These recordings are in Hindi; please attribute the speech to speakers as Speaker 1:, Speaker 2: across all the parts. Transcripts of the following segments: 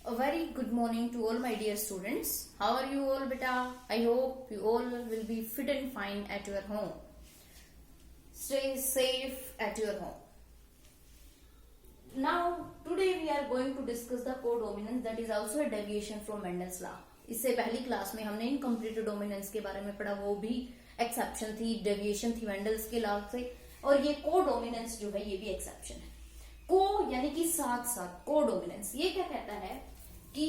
Speaker 1: A very good morning to all my dear students. How are you all, beta? I hope you all will be fit and fine at your home. Stay safe at your home. Now, today we are going to discuss the codominance, that is also a deviation from Mendel's law. इससे पहली क्लास में हमने इनकम्प्लीट डोमिनेंस के बारे में पढ़ा, वो भी एक्सेप्शन थी, डेविएशन थी मेंडल्स के लॉ से, और ये कोडोमिनेंस जो है ये भी एक्सेप्शन है. को यानी कि साथ साथ, कोडोमिनेंस ये क्या कहता है कि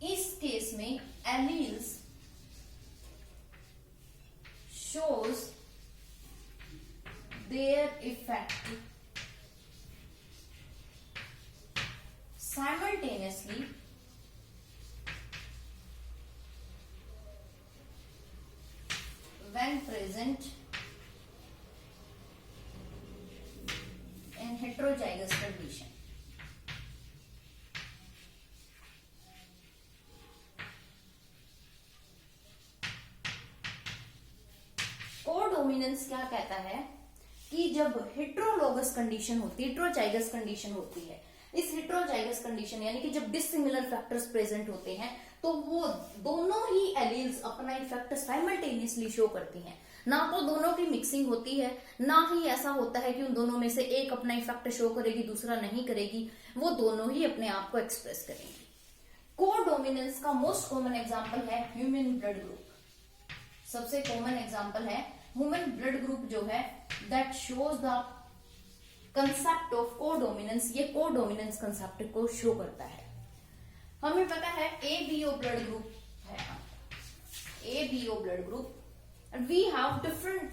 Speaker 1: इस केस में alleles shows their effect simultaneously when present in heterozygous condition. Codominance क्या कहता है कि जब हेट्रोलोगस कंडीशन होती है, हेट्रोजाइगस कंडीशन होती है, इस हेट्रोजाइगस कंडीशन यानी कि जब डिसिमिलर फैक्टर्स प्रेजेंट होते हैं तो वो दोनों ही एलील्स अपना इफेक्ट साइमल्टेनियसली शो करती हैं. ना तो दोनों की मिक्सिंग होती है, ना ही ऐसा होता है कि उन दोनों में से एक अपना इफेक्ट शो करेगी दूसरा नहीं करेगी, वो दोनों ही अपने आप को एक्सप्रेस करेंगी. कोडोमिनेंस का मोस्ट कॉमन एग्जांपल है ह्यूमन ब्लड ग्रुप. सबसे कॉमन एग्जांपल है ह्यूमन ब्लड ग्रुप जो है, that shows the concept of codominance. ये कोडोमिनेंस कंसेप्ट को शो करता है. हमें पता है ABO ब्लड ग्रुप है, ABO blood group. We have different,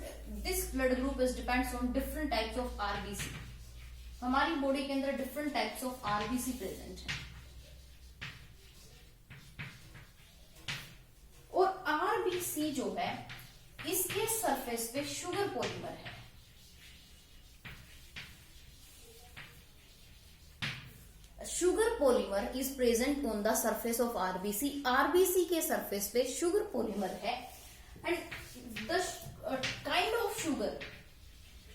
Speaker 1: this blood group is depends on different types of RBC. हमारी बॉडी के अंदर different types of RBC present है, और RBC जो है इसके सरफेस पे शुगर पॉलीमर है. Sugar polymer is present on the surface of RBC. RBC के surface पे sugar polymer है, and the kind of sugar,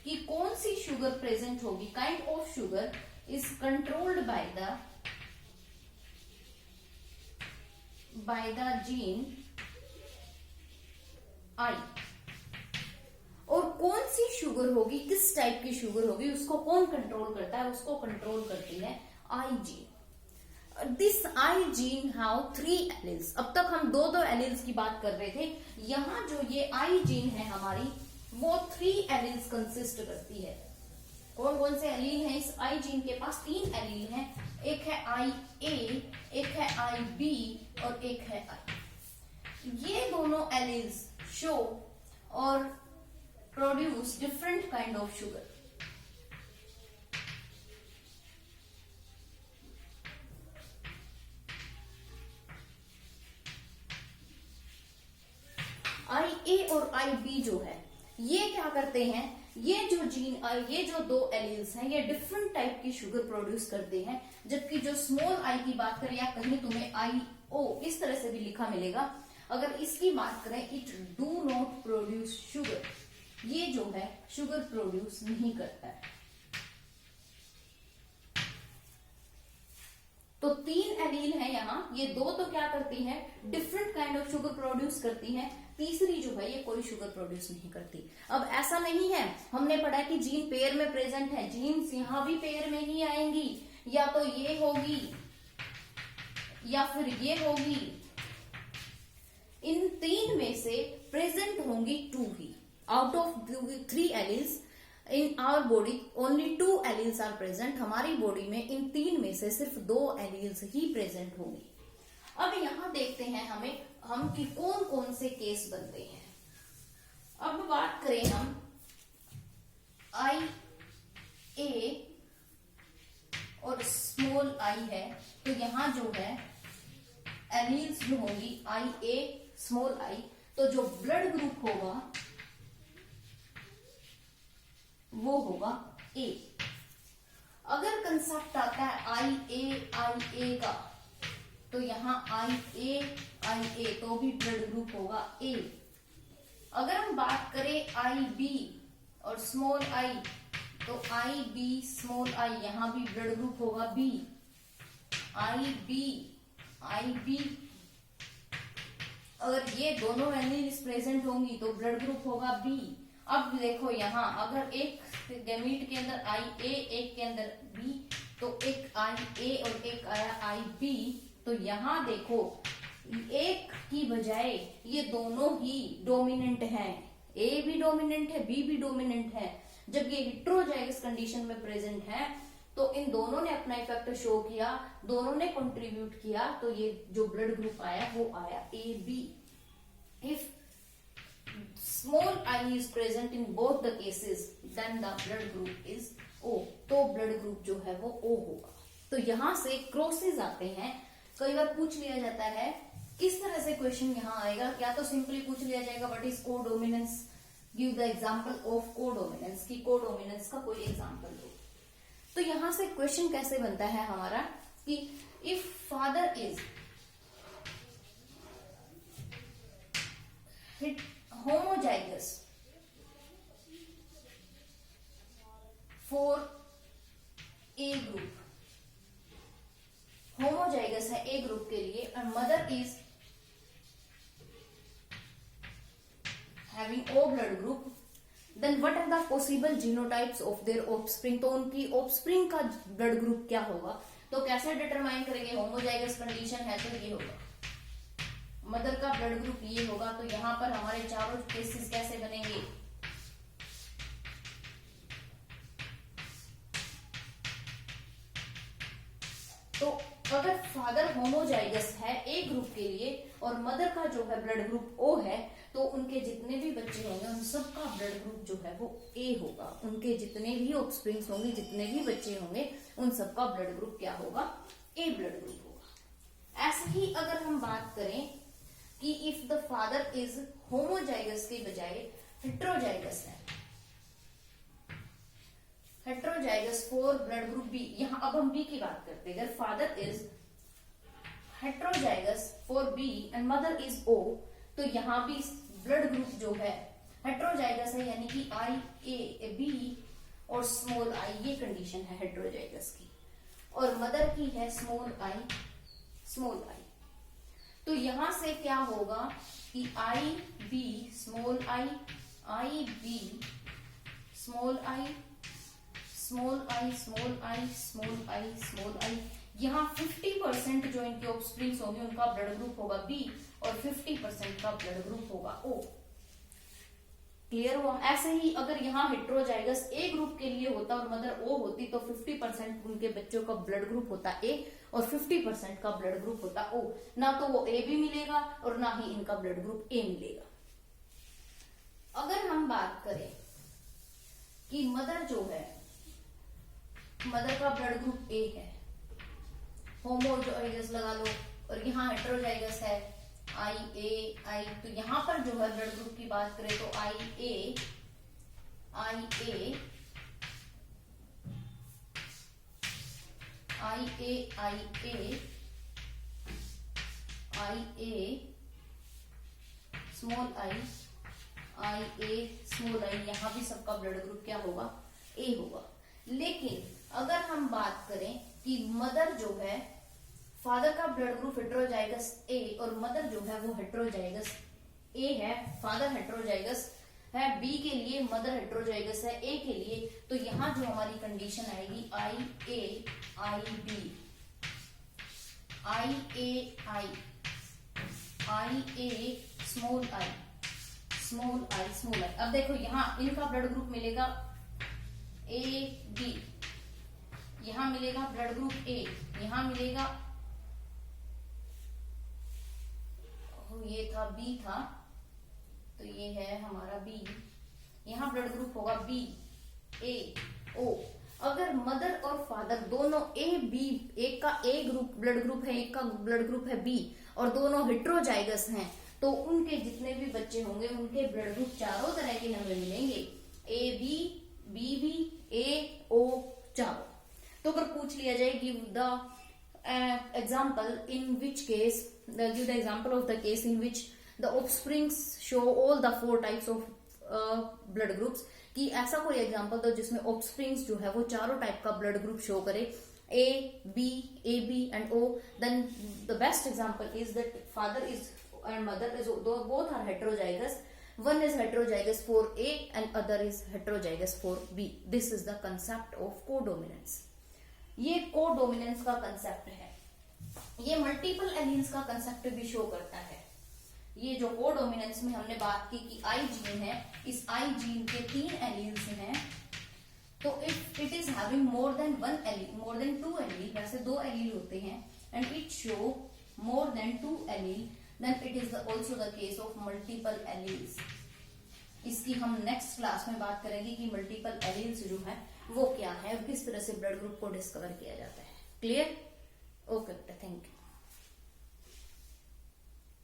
Speaker 1: कि कौन सी sugar present होगी, kind of sugar is controlled by the gene I. और कौन सी शुगर होगी, किस टाइप की शुगर होगी, उसको कौन कंट्रोल करता है, उसको कंट्रोल करती है I gene. This I gene have 3 alleles. अब तक हम दो एलील्स की बात कर रहे थे. यहां जो ये I gene है हमारी, वो 3 alleles कंसिस्ट करती है. कौन कौन से एलील हैं इस I gene के पास? 3 एलील हैं. एक है IA, एक है IB और एक है I. ये दोनों एलील्स शो और produce different kind of sugar. IA और IB जो है ये क्या करते हैं, ये जो जीन, ये जो दो एलील्स हैं ये डिफरेंट टाइप की शुगर प्रोड्यूस करते हैं. जबकि जो स्मॉल आई की बात करें, या कहीं तुम्हें IO इस तरह से भी लिखा मिलेगा, अगर इसकी बात करें, it do not produce sugar. ये जो है शुगर प्रोड्यूस नहीं करता है. तो 3 एलील है यहाँ, ये दो तो क्या करती हैं, different kind of sugar produce करती हैं. तीसरी जो है ये कोई शुगर प्रोड्यूस नहीं करती. अब ऐसा नहीं है, हमने पढ़ा कि जीन पेयर में प्रेजेंट है, जीन्स यहां भी पेयर में ही आएंगी, या तो ये होगी या फिर ये होगी. इन 3 में से प्रेजेंट होंगी 2 ही. Out of 3 alleles in our body only 2 alleles are present. हमारी बॉडी में इन 3 में से सिर्फ 2 एलील्स ही प्रेजेंट होंगी. अब यहां देखते हैं हम कि कौन कौन से केस बनते हैं. अब बात करें हम IA और स्मॉल I है, तो यहां जो है एलील्स जो होंगी IA स्मॉल I, तो जो ब्लड ग्रुप होगा वो होगा A. अगर कंसेप्ट आता है IA का, तो यहां IA तो भी ब्लड ग्रुप होगा A. अगर हम बात करें IB और स्मॉल I, तो IB स्मॉल I, यहां भी ब्लड ग्रुप होगा B. IB IB, अगर ये दोनों वैल्यूज प्रेजेंट होंगी तो ब्लड ग्रुप होगा B। अब देखो यहाँ अगर एक गैमीट के अंदर IA, एक के अंदर B, तो एक IA और एक आया IB, तो यहाँ देखो एक की बजाय ये दोनों ही डोमिनेंट हैं, A भी डोमिनेंट है, B भी डोमिनेंट है। जब ये हेटेरोजाइगस कंडीशन में प्रेजेंट है तो इन दोनों ने अपना इफेक्ट शो किया, दोनों ने कंट्रीब्यूट किया, तो ये जो ब्लड ग्रुप आया वो आया AB। If small I is present in both the cases, then the blood group is O, तो ब्लड ग्रुप जो है वो O होगा। तो यहां से क्रॉसेस आते हैं। कई बार पूछ लिया जाता है किस तरह से क्वेश्चन यहाँ आएगा, क्या तो सिंपली पूछ लिया जाएगा what is codominance, give the example of codominance, की कोडोमिनेंस का कोई एग्जांपल दो। तो यहां से क्वेश्चन कैसे बनता है हमारा कि if father is homozygous for A group, homozygous है ए ग्रुप के लिए, और mother is having O blood group, then what are the possible genotypes of their offspring, तो उनकी ऑफस्प्रिंग का ब्लड ग्रुप क्या होगा। तो कैसे डिटरमाइन करेंगे, होमोजाइगस कंडीशन है तो ये होगा, मदर का ब्लड ग्रुप ये होगा, तो यहां पर हमारे चारों केसेस कैसे बनेंगे, तो अगर फादर होमोजाइगस है ए ग्रुप के लिए और मदर का जो है ब्लड ग्रुप ओ है, तो उनके जितने भी बच्चे होंगे उन सबका ब्लड ग्रुप जो है वो ए होगा, उनके जितने भी ऑफस्प्रिंग्स होंगे, जितने भी बच्चे होंगे, उन सबका ब्लड ग्रुप क्या होगा, ए ब्लड ग्रुप होगा। ऐसे ही अगर हम बात करें कि if the father is homozygous के बजाय हेटेरोजाइगस है, heterozygous for blood group B, यहां अब हम बी की बात करते हैं, अगर father is heterozygous for B and mother is O, तो यहां भी ब्लड ग्रुप जो है हेटेरोजाइगस है, यानी कि IA B और स्मॉल आई, ये कंडीशन है हेटेरोजाइगस की, और मदर की है स्मॉल आई स्मॉल आई। तो यहां से क्या होगा कि IB small I, IB small I, small I small I small I small I, यहाँ 50% जो इनके ऑफस्प्रिंग्स होंगे उनका ब्लड ग्रुप होगा B और 50% का ब्लड ग्रुप होगा O। क्लियर हुआ। ऐसे ही अगर यहाँ हेटेरोजाइगस ए ग्रुप के लिए होता और मदर O होती तो 50% उनके बच्चों का ब्लड ग्रुप होता A और 50% का ब्लड ग्रुप होता O, ना तो वो A भी मिलेगा और ना ही इनका ब्लड ग्रुप A मिलेगा। अगर हम बात करें कि मदर जो है, मदर का ब्लड ग्रुप A है, होमोजाइगस लगा लो, और यहाँ हेटेरोजाइगस है IA, तो यहाँ पर जो है ब्लड ग्रुप की बात करें तो IA small I small I, यहाँ भी सबका ब्लड ग्रुप क्या होगा, A होगा। लेकिन अगर हम बात करें कि मदर जो है, फादर का ब्लड ग्रुप हेटेरोजाइगस A और मदर जो है वो हेटेरोजाइगस A है, फादर हेटेरोजाइगस है B के लिए, मदर हेटेरोजाइगस है A के लिए, तो यहाँ जो हमारी कंडीशन आएगी IAIB, IA small I small I small I. अब देखो यहाँ इनका ब्लड ग्रुप मिलेगा AB, यहाँ मिलेगा ब्लड ग्रुप A, यहाँ मिलेगा, ये था B था, तो ये है हमारा B, यहाँ ब्लड ग्रुप होगा B A O। अगर मदर और फादर दोनों A B, एक का A ग्रुप ब्लड ग्रुप है, एक का ब्लड ग्रुप है B, और दोनों हेटेरोजाइगस हैं, तो उनके जितने भी बच्चे होंगे उनके ब्लड ग्रुप चारों तरह के हमें मिलेंगे, AB BB AO चारों। तो अगर पूछ लिया जाए give the example in which case, give the example of the case in which the offsprings show all the 4 types of blood groups, कि ऐसा कोई एग्जांपल दो जिसमें ऑफस्प्रिंग्स जो है वो चारों टाइप का ब्लड ग्रुप शो करे, A, B, AB and O, then the best example is that father is and mother is both are heterozygous. One is heterozygous for A and other is heterozygous for B. This is the concept of codominance. ये कोडोमिनेंस का कंसेप्ट है. ये मल्टीपल एलील्स का कंसेप्ट भी शो करता है. ये जो कोडोमिनेंस में हमने बात की कि आई जीन है, इस आई जीन के 3 एलील्स हैं, तो if it is having more than 1 allele, more than 2 allele, वैसे 2 एलील होते हैं, and it show more than 2 allele, then it is also the case of multiple alleles. इसकी हम नेक्स्ट क्लास में बात करेंगे कि मल्टीपल एलील्स जो है वो क्या है और किस तरह से ब्लड ग्रुप को डिस्कवर किया जाता है. क्लियर? Okay, thank you.